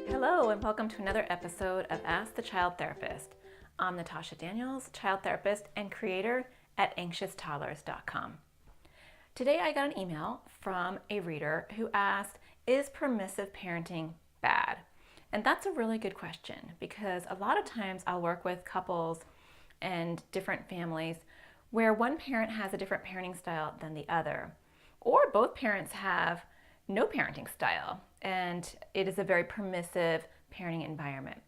Hello, and welcome to another episode of Ask the Child Therapist. I'm Natasha Daniels, child therapist and creator at anxioustoddlers.com. Today I got an email from a reader who asked, is permissive parenting bad? And that's a really good question because a lot of times I'll work with couples and different families where one parent has a different parenting style than the other, or both parents have no parenting style, and it is a very permissive parenting environment.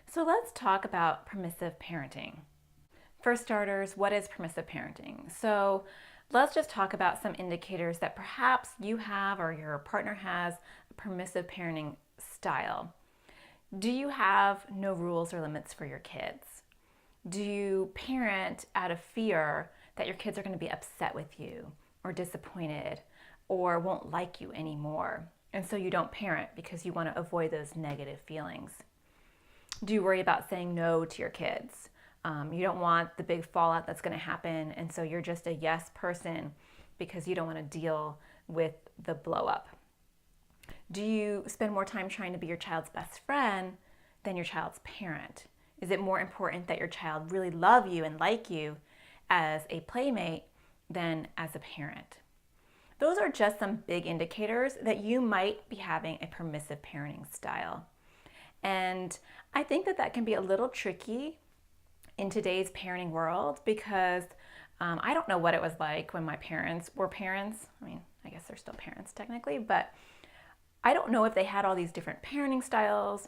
So let's talk about permissive parenting. For starters, what is permissive parenting? So let's just talk about some indicators that perhaps you have or your partner has a permissive parenting style. Do you have no rules or limits for your kids? Do you parent out of fear that your kids are going to be upset with you or disappointed or won't like you anymore? And so you don't parent because you want to avoid those negative feelings. Do you worry about saying no to your kids? You don't want the big fallout that's going to happen, and so you're just a yes person because you don't want to deal with the blow up. Do you spend more time trying to be your child's best friend than your child's parent? Is it more important that your child really love you and like you as a playmate than as a parent? Those are just some big indicators that you might be having a permissive parenting style. And I think that can be a little tricky in today's parenting world because I don't know what it was like when my parents were parents. I mean, I guess they're still parents technically, but I don't know if they had all these different parenting styles.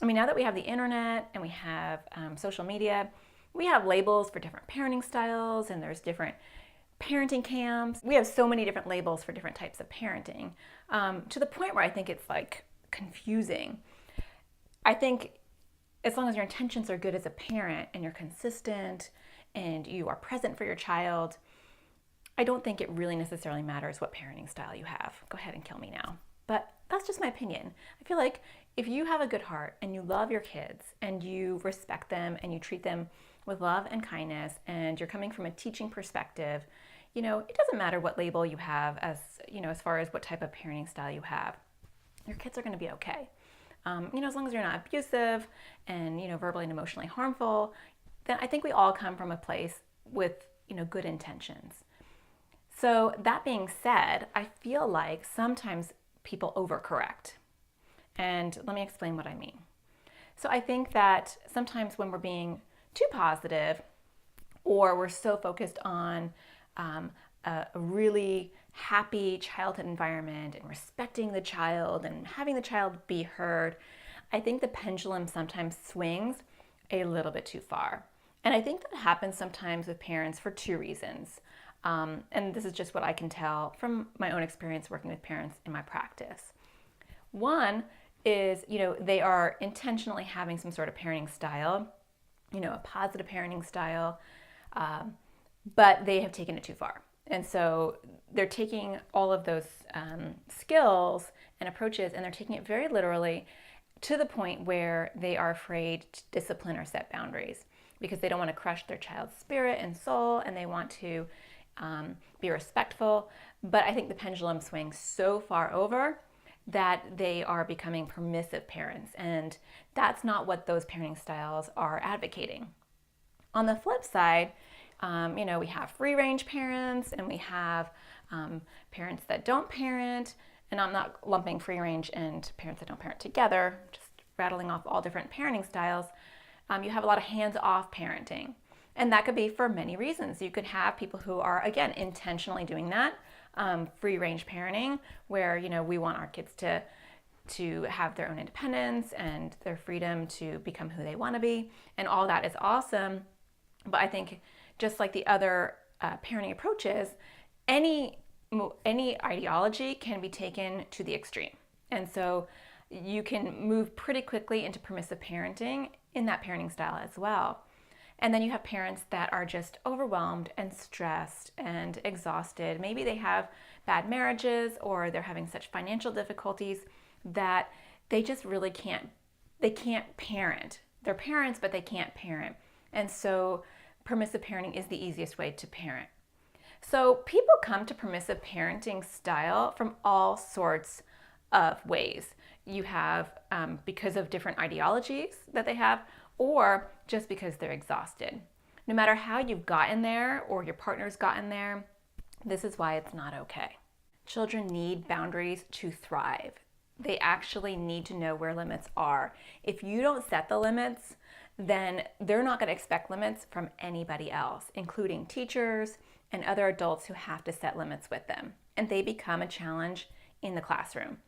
I mean, now that we have the internet and we have social media, we have labels for different parenting styles, and there's different parenting camps. We have so many different labels for different types of parenting, to the point where I think it's like confusing. I think as long as your intentions are good as a parent and you're consistent and you are present for your child, I don't think it really necessarily matters what parenting style you have. Go ahead and kill me now. But that's just my opinion. I feel like if you have a good heart and you love your kids and you respect them and you treat them with love and kindness and you're coming from a teaching perspective, it doesn't matter what label you have as far as what type of parenting style you have. Your kids are going to be okay. As long as you're not abusive and, verbally and emotionally harmful, then I think we all come from a place with, good intentions. So that being said, I feel like sometimes people overcorrect. And let me explain what I mean. So I think that sometimes when we're being too positive or we're so focused on a really happy childhood environment and respecting the child and having the child be heard, I think the pendulum sometimes swings a little bit too far. And I think that happens sometimes with parents for two reasons. And this is just what I can tell from my own experience working with parents in my practice. One is, they are intentionally having some sort of parenting style, a positive parenting style, but they have taken it too far. And so they're taking all of those skills and approaches and they're taking it very literally to the point where they are afraid to discipline or set boundaries because they don't want to crush their child's spirit and soul, and they want to be respectful. But I think the pendulum swings so far over that they are becoming permissive parents, and that's not what those parenting styles are advocating. On the flip side, we have free-range parents and we have parents that don't parent, and I'm not lumping free-range and parents that don't parent together, just rattling off all different parenting styles. You have a lot of hands-off parenting, and that could be for many reasons. You could have people who are, again, intentionally doing that, free-range parenting, where we want our kids to have their own independence and their freedom to become who they want to be, and all that is awesome. But I think just like the other parenting approaches, any ideology can be taken to the extreme. And so you can move pretty quickly into permissive parenting in that parenting style as well. And then you have parents that are just overwhelmed and stressed and exhausted. Maybe they have bad marriages or they're having such financial difficulties that they just really can't parent. They're parents, but they can't parent. And so permissive parenting is the easiest way to parent. So people come to permissive parenting style from all sorts of ways. you have because of different ideologies that they have, or just because they're exhausted. No matter how you've gotten there or your partner's gotten there, this is why it's not okay. Children need boundaries to thrive. They actually need to know where limits are. If you don't set the limits, then they're not going to expect limits from anybody else, including teachers and other adults who have to set limits with them. And they become a challenge in the classroom.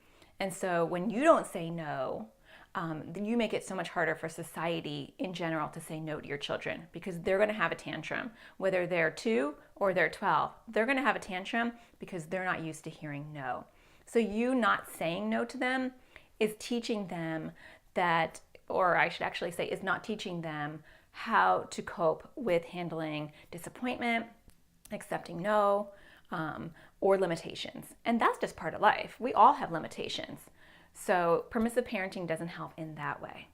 And so when you don't say no, then you make it so much harder for society in general to say no to your children, because they're going to have a tantrum. Whether they're 2 or they're 12, they're going to have a tantrum because they're not used to hearing no. So you not saying no to them is teaching them that, or I should actually say, is not teaching them how to cope with handling disappointment, accepting no, or limitations. And that's just part of life. We all have limitations. So permissive parenting doesn't help in that way.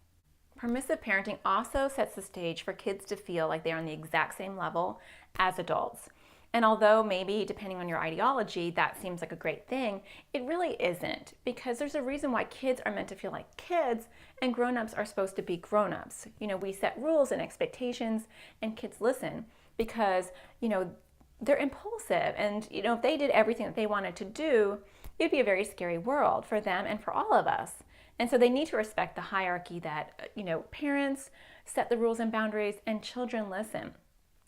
Permissive parenting also sets the stage for kids to feel like they're on the exact same level as adults. And although maybe, depending on your ideology, that seems like a great thing, it really isn't, because there's a reason why kids are meant to feel like kids and grown-ups are supposed to be grown-ups. We set rules and expectations, and kids listen because, they're impulsive, and, if they did everything that they wanted to do, it'd be a very scary world for them and for all of us. And so they need to respect the hierarchy that, parents set the rules and boundaries and children listen.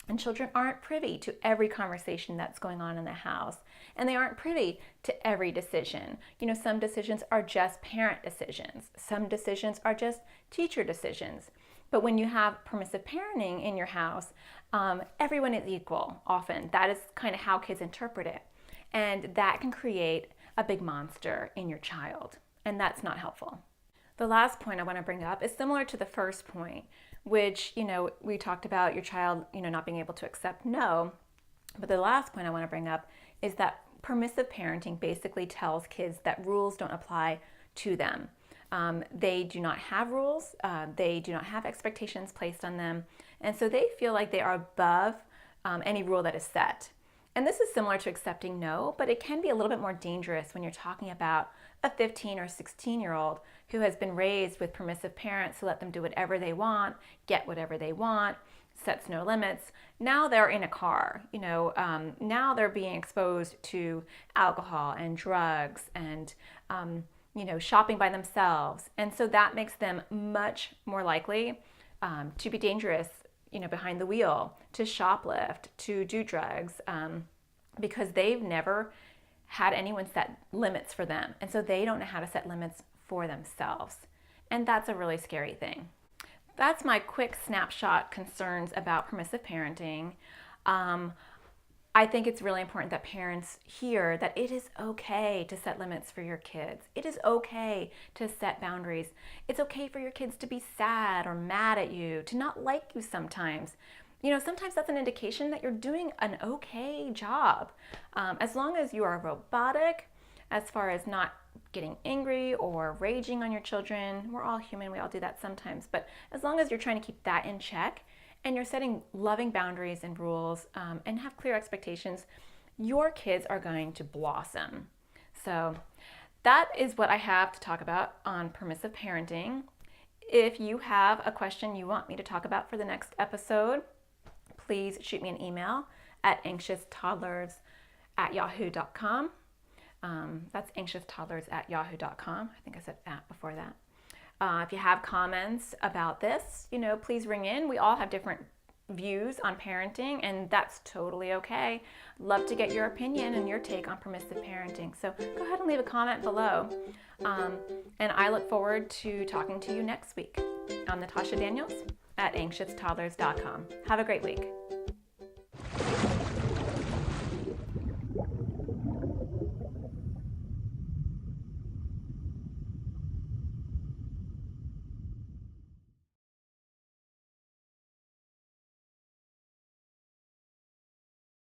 And children aren't privy to every conversation that's going on in the house. And they aren't privy to every decision. Some decisions are just parent decisions. Some decisions are just teacher decisions. But when you have permissive parenting in your house, everyone is equal often. That is kind of how kids interpret it. And that can create a big monster in your child. And that's not helpful. The last point I want to bring up is similar to the first point, which, we talked about your child, not being able to accept no. But the last point I want to bring up is that permissive parenting basically tells kids that rules don't apply to them. They do not have rules. They do not have expectations placed on them. And so they feel like they are above any rule that is set. And this is similar to accepting no, but it can be a little bit more dangerous when you're talking about a 15 or 16-year-old who has been raised with permissive parents who let them do whatever they want, get whatever they want, sets no limits. Now they're in a car, now they're being exposed to alcohol and drugs and, shopping by themselves. And so that makes them much more likely to be dangerous, behind the wheel, to shoplift, to do drugs, because they've never had anyone set limits for them. And so they don't know how to set limits for themselves. And that's a really scary thing. That's my quick snapshot concerns about permissive parenting. I think it's really important that parents hear that it is okay to set limits for your kids. It is okay to set boundaries. It's okay for your kids to be sad or mad at you, to not like you sometimes. Sometimes that's an indication that you're doing an okay job. As long as you are robotic, as far as not getting angry or raging on your children, we're all human, we all do that sometimes, but as long as you're trying to keep that in check and you're setting loving boundaries and rules and have clear expectations, your kids are going to blossom. So that is what I have to talk about on permissive parenting. If you have a question you want me to talk about for the next episode, please shoot me an email at anxioustoddlers@yahoo.com. That's anxioustoddlers@yahoo.com. I think I said at before that. If you have comments about this, please ring in. We all have different views on parenting, and that's totally okay. Love to get your opinion and your take on permissive parenting. So go ahead and leave a comment below. And I look forward to talking to you next week. I'm Natasha Daniels at anxioustoddlers.com. Have a great week.